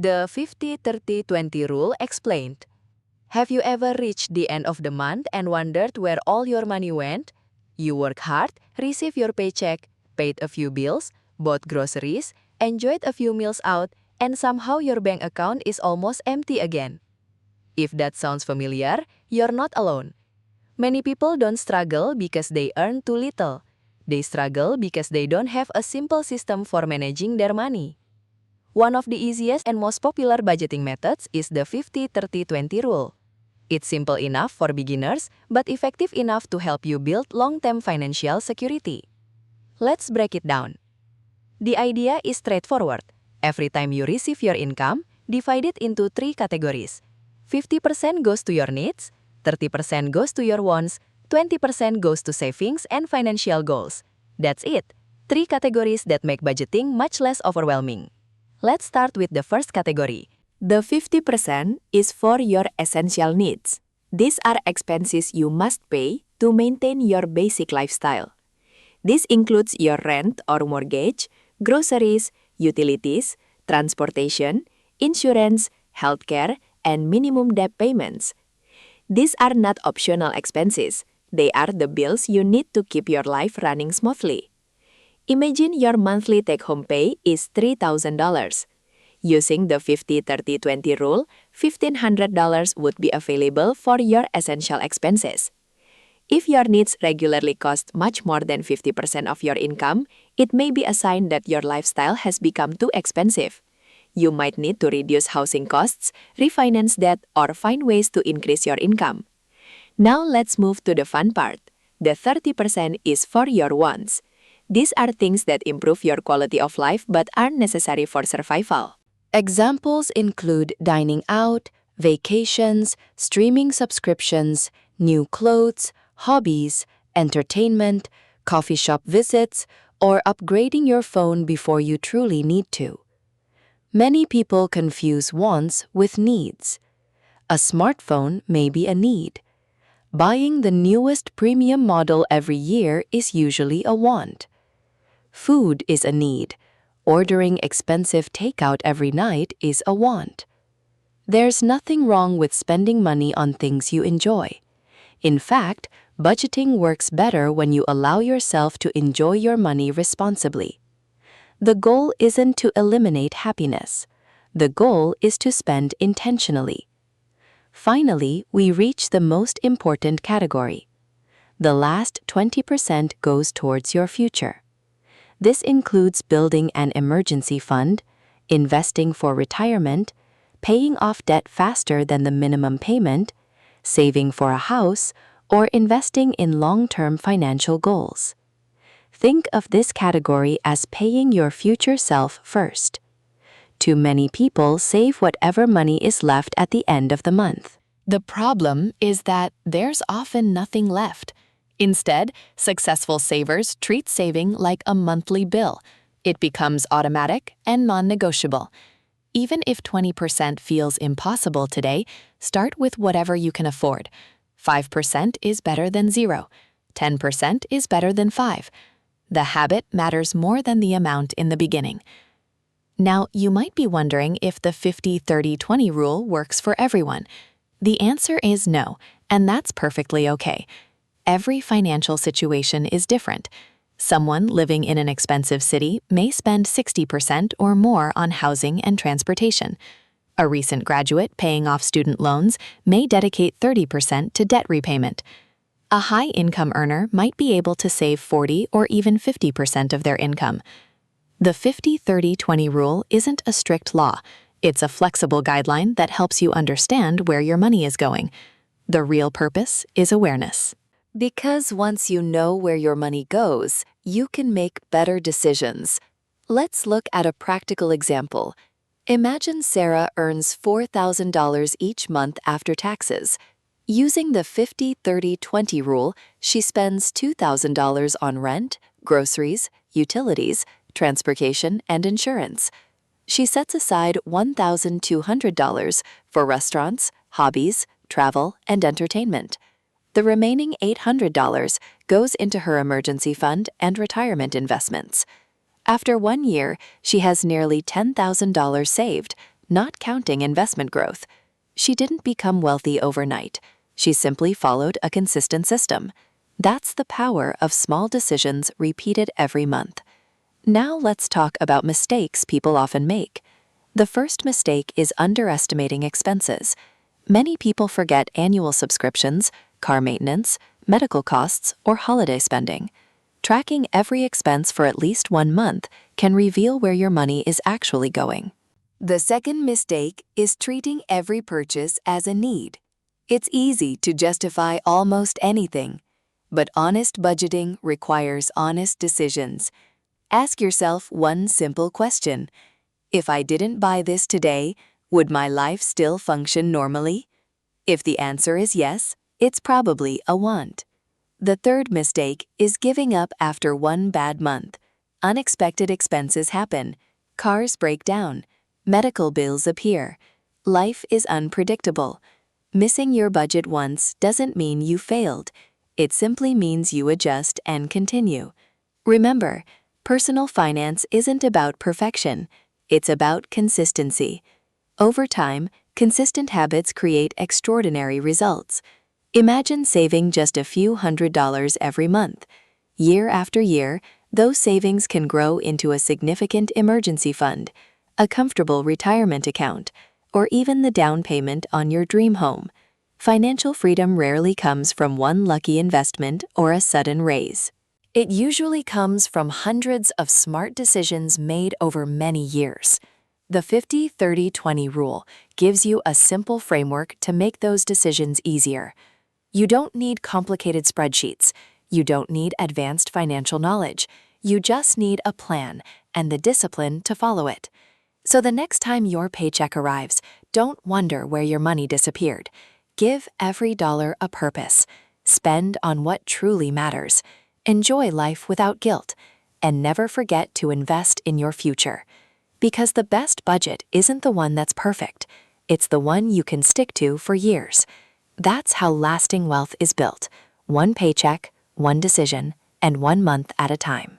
The 50-30-20 rule explained. Have you ever reached the end of the month and wondered where all your money went? You work hard, received your paycheck, paid a few bills, bought groceries, enjoyed a few meals out, and somehow your bank account is almost empty again. If that sounds familiar, you're not alone. Many people don't struggle because they earn too little. They struggle because they don't have a simple system for managing their money. One of the easiest and most popular budgeting methods is the 50-30-20 rule. It's simple enough for beginners, but effective enough to help you build long-term financial security. Let's break it down. The idea is straightforward. Every time you receive your income, divide it into 3 categories. 50% goes to your needs, 30% goes to your wants, 20% goes to savings and financial goals. That's it. 3 categories that make budgeting much less overwhelming. Let's start with the first category. The 50% is for your essential needs. These are expenses you must pay to maintain your basic lifestyle. This includes your rent or mortgage, groceries, utilities, transportation, insurance, healthcare, and minimum debt payments. These are not optional expenses. They are the bills you need to keep your life running smoothly. Imagine your monthly take-home pay is $3,000. Using the 50-30-20 rule, $1,500 would be available for your essential expenses. If your needs regularly cost much more than 50% of your income, it may be a sign that your lifestyle has become too expensive. You might need to reduce housing costs, refinance debt, or find ways to increase your income. Now let's move to the fun part. The 30% is for your wants. These are things that improve your quality of life but aren't necessary for survival. Examples include dining out, vacations, streaming subscriptions, new clothes, hobbies, entertainment, coffee shop visits, or upgrading your phone before you truly need to. Many people confuse wants with needs. A smartphone may be a need. Buying the newest premium model every year is usually a want. Food is a need. Ordering expensive takeout every night is a want. There's nothing wrong with spending money on things you enjoy. In fact, budgeting works better when you allow yourself to enjoy your money responsibly. The goal isn't to eliminate happiness. The goal is to spend intentionally. Finally, we reach the most important category. The last 20% goes towards your future. This includes building an emergency fund, investing for retirement, paying off debt faster than the minimum payment, saving for a house, or investing in long-term financial goals. Think of this category as paying your future self first. Too many people save whatever money is left at the end of the month. The problem is that there's often nothing left. Instead, successful savers treat saving like a monthly bill. It becomes automatic and non-negotiable. Even if 20% feels impossible today, start with whatever you can afford. 5% is better than 0. 10% is better than 5. The habit matters more than the amount in the beginning. Now, you might be wondering if the 50-30-20 rule works for everyone. The answer is no, and that's perfectly okay. Every financial situation is different. Someone living in an expensive city may spend 60% or more on housing and transportation. A recent graduate paying off student loans may dedicate 30% to debt repayment. A high-income earner might be able to save 40 or even 50% of their income. The 50-30-20 rule isn't a strict law. It's a flexible guideline that helps you understand where your money is going. The real purpose is awareness. Because once you know where your money goes, you can make better decisions. Let's look at a practical example. Imagine Sarah earns $4,000 each month after taxes. Using the 50-30-20 rule, she spends $2,000 on rent, groceries, utilities, transportation, and insurance. She sets aside $1,200 for restaurants, hobbies, travel, and entertainment. The remaining $800 goes into her emergency fund and retirement investments. After 1 year, she has nearly $10,000 saved, not counting investment growth. She didn't become wealthy overnight. She simply followed a consistent system. That's the power of small decisions repeated every month. Now let's talk about mistakes people often make. The first mistake is underestimating expenses. Many people forget annual subscriptions, car maintenance, medical costs, or holiday spending. Tracking every expense for at least 1 month can reveal where your money is actually going. The second mistake is treating every purchase as a need. It's easy to justify almost anything, but honest budgeting requires honest decisions. Ask yourself one simple question. If I didn't buy this today, would my life still function normally? If the answer is yes, it's probably a want. The third mistake is giving up after one bad month. Unexpected expenses happen. Cars break down. Medical bills appear. Life is unpredictable. Missing your budget once doesn't mean you failed. It simply means you adjust and continue. Remember, personal finance isn't about perfection. It's about consistency. Over time, consistent habits create extraordinary results. Imagine saving just a few $100s every month. Year after year, those savings can grow into a significant emergency fund, a comfortable retirement account, or even the down payment on your dream home. Financial freedom rarely comes from one lucky investment or a sudden raise. It usually comes from hundreds of smart decisions made over many years. The 50-30-20 rule gives you a simple framework to make those decisions easier. You don't need complicated spreadsheets. You don't need advanced financial knowledge. You just need a plan and the discipline to follow it. So the next time your paycheck arrives, don't wonder where your money disappeared. Give every dollar a purpose. Spend on what truly matters. Enjoy life without guilt. And never forget to invest in your future. Because the best budget isn't the one that's perfect. It's the one you can stick to for years. That's how lasting wealth is built. One paycheck, one decision, and 1 month at a time.